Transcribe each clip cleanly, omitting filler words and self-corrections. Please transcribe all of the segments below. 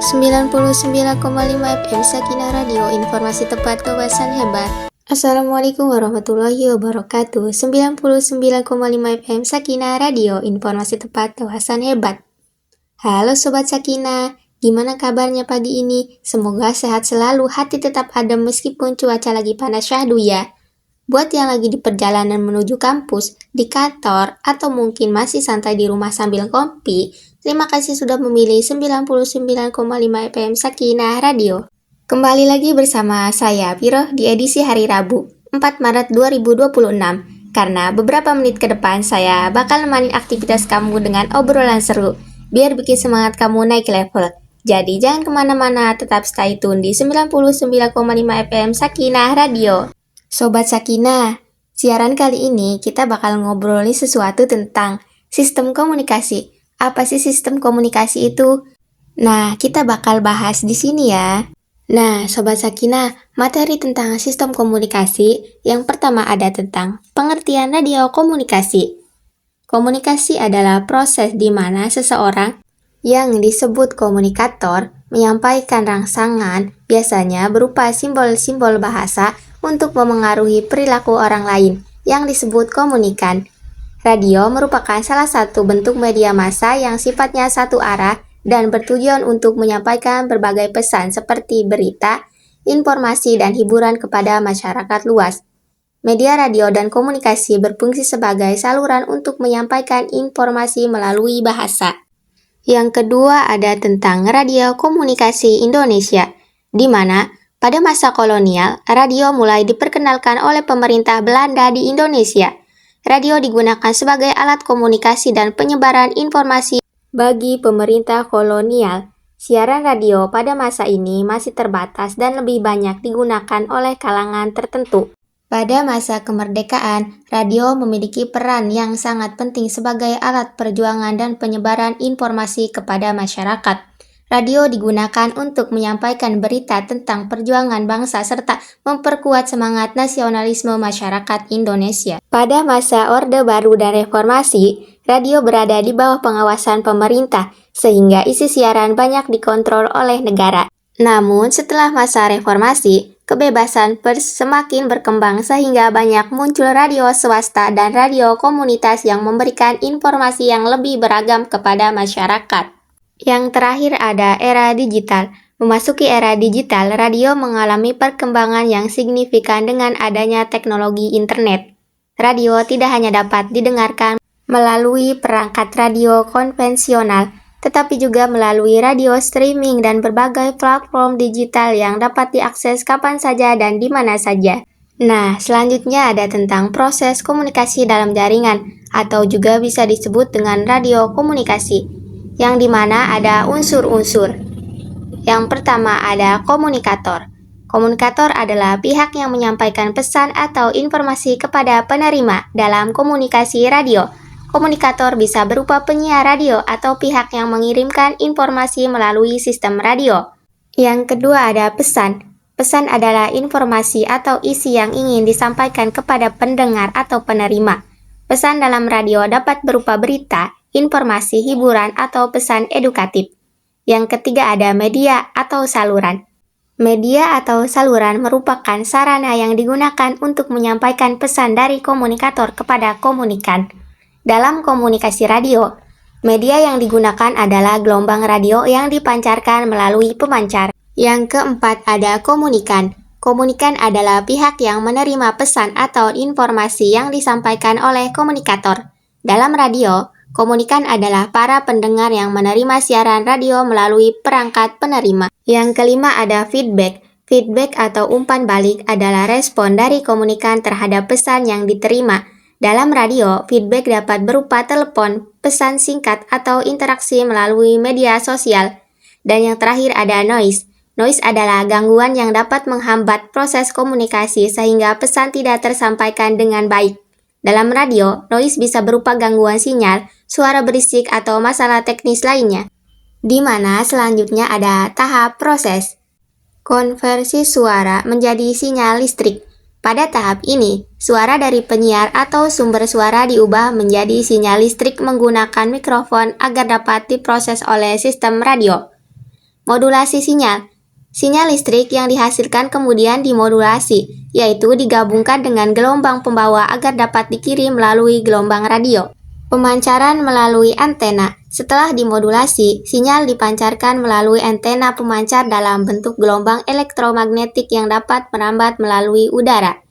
99,5 FM Sakinah Radio, informasi tepat, kewasan hebat. Assalamualaikum warahmatullahi wabarakatuh. 99,5 FM Sakinah Radio, informasi tepat, kewasan hebat. Halo Sobat Sakinah, gimana kabarnya pagi ini? Semoga sehat selalu, hati tetap adem meskipun cuaca lagi panas syahdu ya. Buat yang lagi di perjalanan menuju kampus, di kantor, atau mungkin masih santai di rumah sambil ngopi, terima kasih sudah memilih 99,5 FM Sakinah Radio. Kembali lagi bersama saya, Piroh, di edisi hari Rabu, 4 Maret 2026. Karena beberapa menit ke depan, saya bakal nemenin aktivitas kamu dengan obrolan seru, biar bikin semangat kamu naik level. Jadi jangan kemana-mana, tetap stay tune di 99,5 FM Sakinah Radio. Sobat Sakinah, siaran kali ini kita bakal ngobrolin sesuatu tentang sistem komunikasi. Apa sih sistem komunikasi itu? Nah, kita bakal bahas di sini ya. Nah, Sobat Sakinah, materi tentang sistem komunikasi yang pertama ada tentang pengertian radio komunikasi. Komunikasi adalah proses di mana seseorang yang disebut komunikator menyampaikan rangsangan, biasanya berupa simbol-simbol bahasa untuk memengaruhi perilaku orang lain yang disebut komunikan. Radio merupakan salah satu bentuk media massa yang sifatnya satu arah dan bertujuan untuk menyampaikan berbagai pesan seperti berita, informasi, dan hiburan kepada masyarakat luas. Media radio dan komunikasi berfungsi sebagai saluran untuk menyampaikan informasi melalui bahasa. Yang kedua ada tentang radio komunikasi Indonesia, di mana pada masa kolonial, radio mulai diperkenalkan oleh pemerintah Belanda di Indonesia. Radio digunakan sebagai alat komunikasi dan penyebaran informasi bagi pemerintah kolonial. Siaran radio pada masa ini masih terbatas dan lebih banyak digunakan oleh kalangan tertentu. Pada masa kemerdekaan, radio memiliki peran yang sangat penting sebagai alat perjuangan dan penyebaran informasi kepada masyarakat. Radio digunakan untuk menyampaikan berita tentang perjuangan bangsa serta memperkuat semangat nasionalisme masyarakat Indonesia. Pada masa Orde Baru dan Reformasi, radio berada di bawah pengawasan pemerintah, sehingga isi siaran banyak dikontrol oleh negara. Namun, setelah masa reformasi, kebebasan pers semakin berkembang sehingga banyak muncul radio swasta dan radio komunitas yang memberikan informasi yang lebih beragam kepada masyarakat. Yang terakhir ada era digital. Memasuki era digital, radio mengalami perkembangan yang signifikan dengan adanya teknologi internet. Radio tidak hanya dapat didengarkan melalui perangkat radio konvensional, tetapi juga melalui radio streaming dan berbagai platform digital yang dapat diakses kapan saja dan di mana saja. Nah, selanjutnya ada tentang proses komunikasi dalam jaringan, atau juga bisa disebut dengan radio komunikasi, yang dimana ada unsur-unsur. Yang pertama ada komunikator. Komunikator adalah pihak yang menyampaikan pesan atau informasi kepada penerima dalam komunikasi radio. Komunikator bisa berupa penyiar radio atau pihak yang mengirimkan informasi melalui sistem radio. Yang kedua ada pesan. Pesan adalah informasi atau isi yang ingin disampaikan kepada pendengar atau penerima. Pesan dalam radio dapat berupa berita, informasi, hiburan, atau pesan edukatif. Yang ketiga ada media atau saluran. Media atau saluran merupakan sarana yang digunakan untuk menyampaikan pesan dari komunikator kepada komunikan. Dalam komunikasi radio, media yang digunakan adalah gelombang radio yang dipancarkan melalui pemancar. Yang keempat ada komunikan. Komunikan adalah pihak yang menerima pesan atau informasi yang disampaikan oleh komunikator. Dalam radio, komunikan adalah para pendengar yang menerima siaran radio melalui perangkat penerima. Yang kelima ada feedback. Feedback atau umpan balik adalah respon dari komunikan terhadap pesan yang diterima. Dalam radio, feedback dapat berupa telepon, pesan singkat, atau interaksi melalui media sosial. Dan yang terakhir ada noise. Noise adalah gangguan yang dapat menghambat proses komunikasi sehingga pesan tidak tersampaikan dengan baik. Dalam radio, noise bisa berupa gangguan sinyal, suara berisik, atau masalah teknis lainnya. Di mana selanjutnya ada tahap proses. Konversi suara menjadi sinyal listrik. Pada tahap ini, suara dari penyiar atau sumber suara diubah menjadi sinyal listrik menggunakan mikrofon agar dapat diproses oleh sistem radio. Modulasi sinyal. Sinyal listrik yang dihasilkan kemudian dimodulasi, yaitu digabungkan dengan gelombang pembawa agar dapat dikirim melalui gelombang radio. Pemancaran melalui antena. Setelah dimodulasi, sinyal dipancarkan melalui antena pemancar dalam bentuk gelombang elektromagnetik yang dapat merambat melalui udara.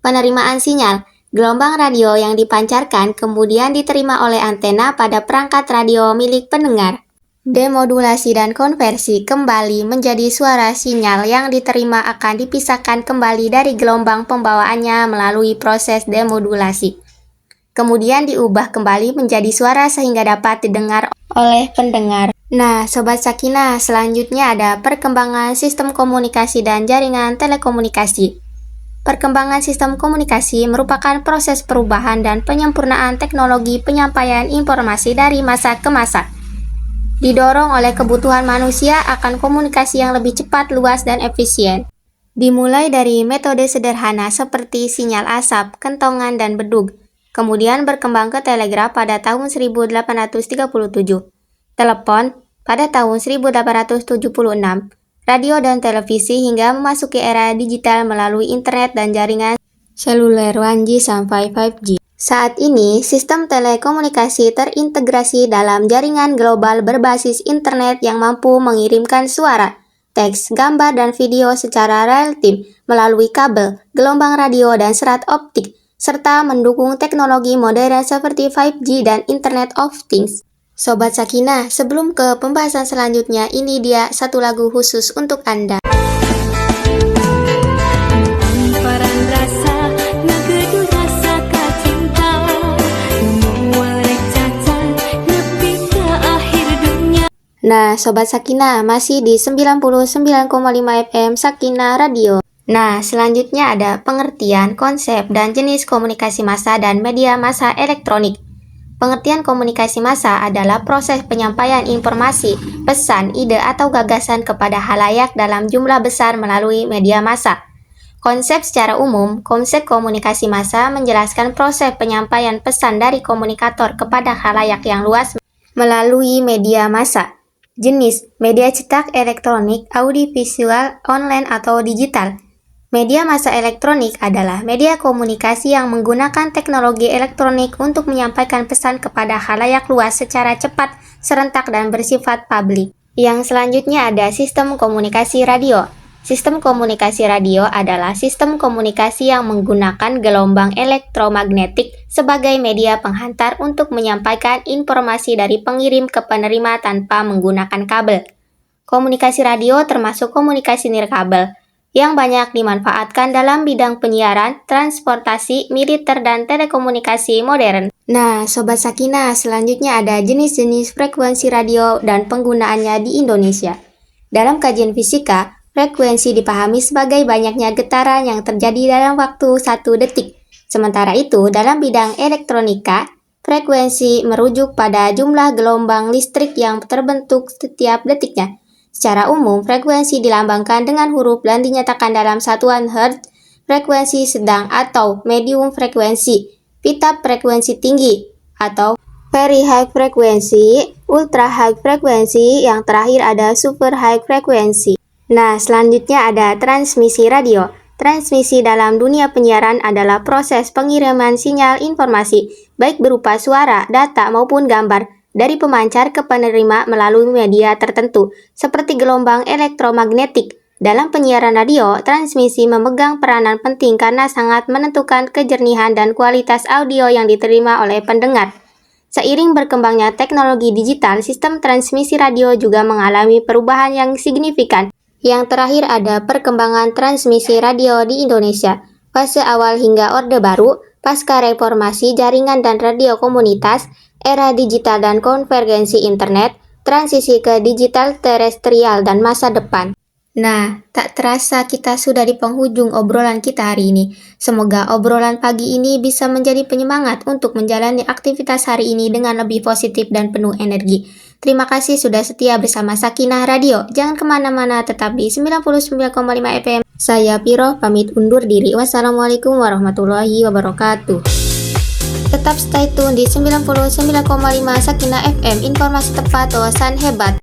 Penerimaan sinyal. Gelombang radio yang dipancarkan kemudian diterima oleh antena pada perangkat radio milik pendengar. Demodulasi dan konversi kembali menjadi suara sinyal yang diterima akan dipisahkan kembali dari gelombang pembawaannya melalui proses demodulasi. Kemudian diubah kembali menjadi suara sehingga dapat didengar oleh pendengar. Nah, Sobat Sakinah, selanjutnya ada perkembangan sistem komunikasi dan jaringan telekomunikasi. Perkembangan sistem komunikasi merupakan proses perubahan dan penyempurnaan teknologi penyampaian informasi dari masa ke masa. Didorong oleh kebutuhan manusia akan komunikasi yang lebih cepat, luas, dan efisien. Dimulai dari metode sederhana seperti sinyal asap, kentongan, dan bedug, kemudian berkembang ke telegraf pada tahun 1837, telepon pada tahun 1876, radio dan televisi hingga memasuki era digital melalui internet dan jaringan seluler 1G sampai 5G. Saat ini, sistem telekomunikasi terintegrasi dalam jaringan global berbasis internet yang mampu mengirimkan suara, teks, gambar, dan video secara real-time melalui kabel, gelombang radio, dan serat optik, serta mendukung teknologi modern seperti 5G dan Internet of Things. Sobat Sakinah, sebelum ke pembahasan selanjutnya, ini dia satu lagu khusus untuk Anda. Nah, Sobat Sakinah, masih di 99,5 FM Sakinah Radio. Nah, selanjutnya ada pengertian, konsep, dan jenis komunikasi massa dan media massa elektronik. Pengertian komunikasi massa adalah proses penyampaian informasi, pesan, ide, atau gagasan kepada halayak dalam jumlah besar melalui media massa. Konsep secara umum, konsep komunikasi massa menjelaskan proses penyampaian pesan dari komunikator kepada halayak yang luas melalui media massa. Jenis, media cetak, elektronik, audiovisual, online, atau digital. Media massa elektronik adalah media komunikasi yang menggunakan teknologi elektronik untuk menyampaikan pesan kepada khalayak luas secara cepat, serentak, dan bersifat publik. Yang selanjutnya ada sistem komunikasi radio. Sistem komunikasi radio adalah sistem komunikasi yang menggunakan gelombang elektromagnetik sebagai media penghantar untuk menyampaikan informasi dari pengirim ke penerima tanpa menggunakan kabel. Komunikasi radio termasuk komunikasi nirkabel, yang banyak dimanfaatkan dalam bidang penyiaran, transportasi, militer, dan telekomunikasi modern. Nah, Sobat Sakinah, selanjutnya ada jenis-jenis frekuensi radio dan penggunaannya di Indonesia. Dalam kajian fisika, frekuensi dipahami sebagai banyaknya getaran yang terjadi dalam waktu 1 detik. Sementara itu, dalam bidang elektronika, frekuensi merujuk pada jumlah gelombang listrik yang terbentuk setiap detiknya. Secara umum, frekuensi dilambangkan dengan huruf dan dinyatakan dalam satuan Hertz, frekuensi sedang atau medium frekuensi, pita frekuensi tinggi, atau very high frekuensi, ultra high frekuensi, yang terakhir ada super high frekuensi. Nah, selanjutnya ada transmisi radio. Transmisi dalam dunia penyiaran adalah proses pengiriman sinyal informasi, baik berupa suara, data, maupun gambar, dari pemancar ke penerima melalui media tertentu, seperti gelombang elektromagnetik. Dalam penyiaran radio, transmisi memegang peranan penting karena sangat menentukan kejernihan dan kualitas audio yang diterima oleh pendengar. Seiring berkembangnya teknologi digital, sistem transmisi radio juga mengalami perubahan yang signifikan. Yang terakhir ada perkembangan transmisi radio di Indonesia, fase awal hingga Orde Baru, pasca reformasi jaringan dan radio komunitas, era digital dan konvergensi internet, transisi ke digital terestrial dan masa depan. Nah, tak terasa kita sudah di penghujung obrolan kita hari ini. Semoga obrolan pagi ini bisa menjadi penyemangat untuk menjalani aktivitas hari ini dengan lebih positif dan penuh energi. Terima kasih sudah setia bersama Sakinah Radio. Jangan kemana-mana, tetap di 99,5 FM. Saya Piro, pamit undur diri. Wassalamualaikum warahmatullahi wabarakatuh. Tetap stay tune di 99,5 Sakinah FM, informasi tepat, wawasan hebat.